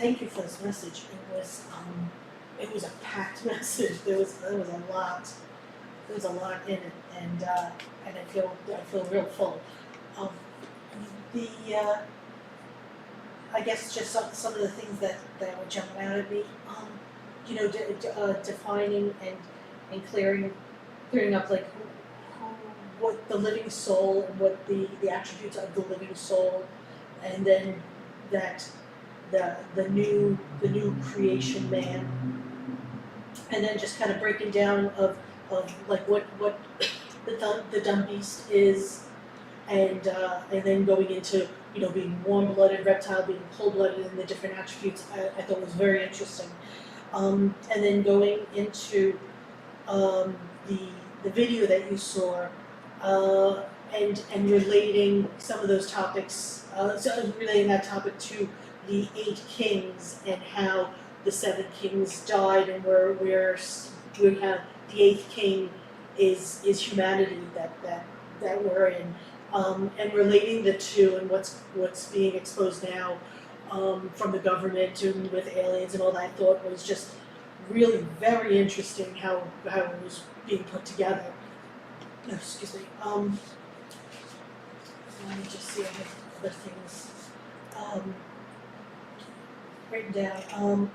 thank you for this message. It was a packed message. There was a lot. There was a lot in it, and I feel real full. The I guess just some of the things that were jumping out at me. Defining and clearing up like what the living soul and what the attributes of the living soul, and then that the new creation man, and then just kind of breaking down of like what the dumb beast is, and then going into being warm-blooded, reptile, being cold-blooded, and the different attributes. I thought was very interesting. And then going into the video that you saw, and relating some of those topics, relating that topic to the 8 kings and how the 7 kings died, and we have the 8th king is humanity that we're in, and relating the two and what's being exposed now. From the government and with aliens and all that, I thought was just really very interesting how it was being put together. Oh, excuse me. Let me just see if I have other things written down.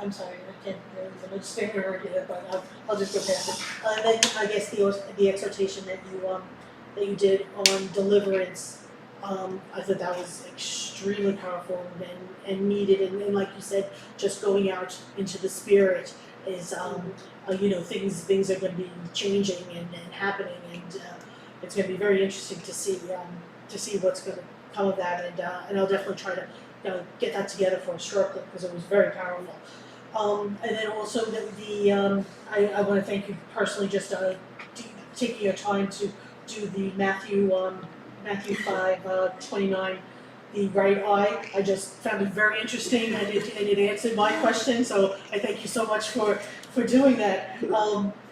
I'm sorry, I can't. I'm just figuring it, but I'll just go past it. And then I guess the exhortation that you did on deliverance, I thought that was extremely powerful and needed. And like you said, just going out into the spirit is things are going to be changing and happening, and it's going to be very interesting to see what's going to come of that. And I'll definitely try to get that together for a short clip because it was very powerful. And then also I want to thank you personally just taking your time to do the Matthew 5:29, the right eye. I just found it very interesting, and it answered my question. So I thank you so much for doing that.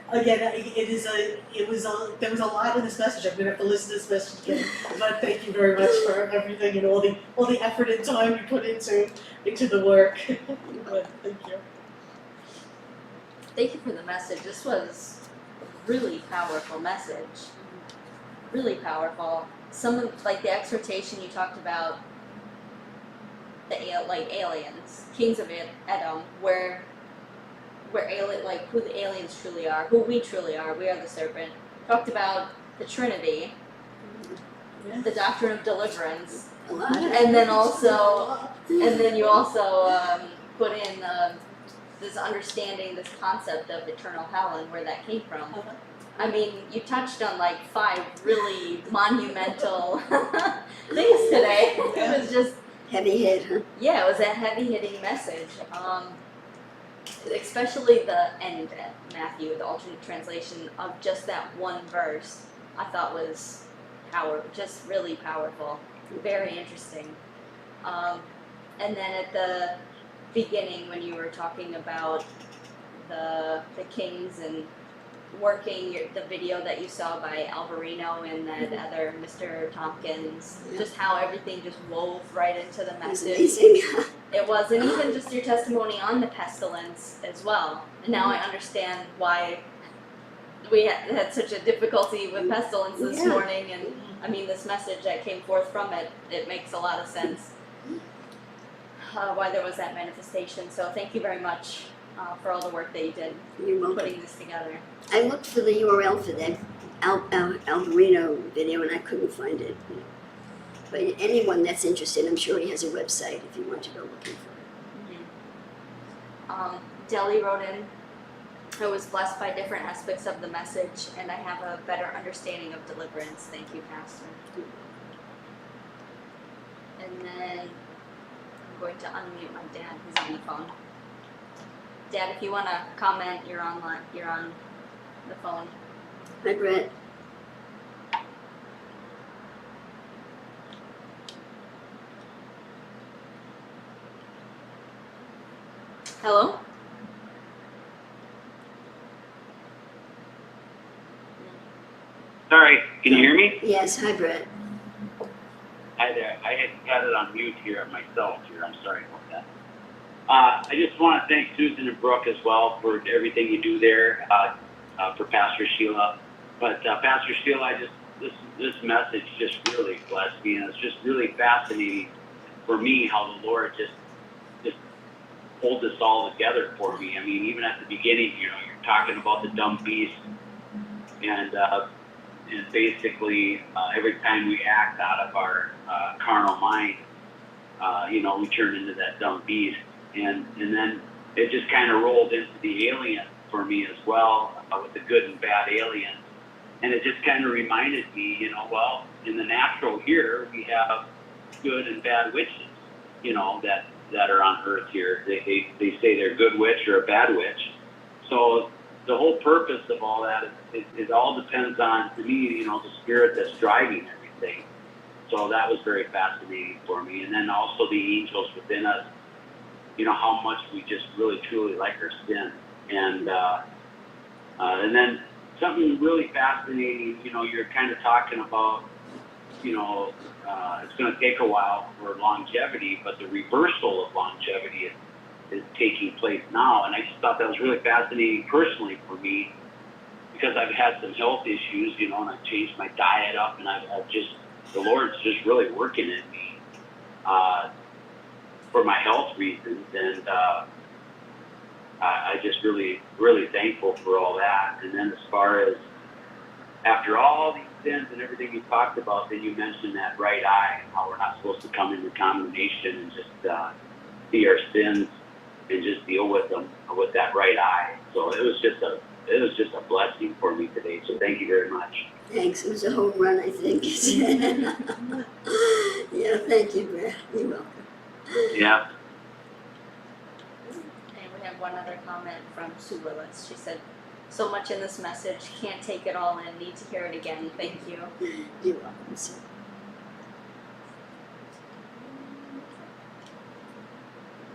Again, there was a lot in this message. I'm gonna have to listen to this message again. But thank you very much for everything and all the effort and time you put into the work. But thank you. Thank you for the message. This was a really powerful message. Really powerful. Some of the exhortation you talked about, aliens, kings of Edom, where who the aliens truly are, who we truly are. We are the serpent. Talked about the Trinity, the doctrine of deliverance, and then you also put in this understanding, this concept of eternal hell and where that came from. I mean, you touched on 5 really monumental things today. It was just heavy hit, huh? Yeah, it was a heavy-hitting message. Especially the end, Matthew, the alternate translation of just that one verse, I thought was just really powerful, very interesting. And then at the beginning, when you were talking about the kings and working the video that you saw by Alvarino and that other Mr. Tompkins, just how everything just wove right into the message. It was, and even just your testimony on the pestilence as well. And now I understand why we had such a difficulty with pestilence this morning, and I mean this message that came forth from it, it makes a lot of sense why there was that manifestation. So thank you very much for all the work that you did putting this together. I looked for the URL for that Alvarino video and I couldn't find it. But anyone that's interested, I'm sure he has a website if you want to go looking for it. Deli wrote in, I was blessed by different aspects of the message and I have a better understanding of deliverance. Thank you, Pastor. And then I'm going to unmute my dad who's on the phone. Dad, if you want to comment, you're on the phone. Hi, Brett. Hello? Can you hear me? Yes, hi Brett. Hi there. I had got it on mute here myself here. I'm sorry about that. I just want to thank Susan and Brooke as well for everything you do there for Pastor Sheila. But Pastor Sheila, this message just really blessed me, and it's just really fascinating for me how the Lord just pulled this all together for me. I mean, even at the beginning, you're talking about the dumb beast, and basically every time we act out of our carnal mind, we turn into that dumb beast. And then it just kind of rolled into the alien for me as well, with the good and bad aliens. And it just kind of reminded me, well, in the natural here, we have good and bad witches, that are on earth here. They say they're a good witch or a bad witch. So the whole purpose of all that is it all depends on, to me, the spirit that's driving everything. So that was very fascinating for me. And then also the angels within us, how much we just really truly like our sin. And then something really fascinating, you're kind of talking about, it's going to take a while for longevity, but the reversal of longevity is taking place now. And I just thought that was really fascinating personally for me, because I've had some health issues, and I've changed my diet up, and the Lord's just really working in me for my health reasons. And I just really, really thankful for all that. And then as far as after all these sins and everything you talked about, then you mentioned that right eye, how we're not supposed to come into condemnation and just see our sins and just deal with them with that right eye. So it was just a blessing for me today. So thank you very much. Thanks. It was a home run, I think. Yeah, thank you, Brett. You're welcome. Yeah. And we have one other comment from Sue Willis. She said, "So much in this message, can't take it all in, need to hear it again. Thank you." You're welcome, sir.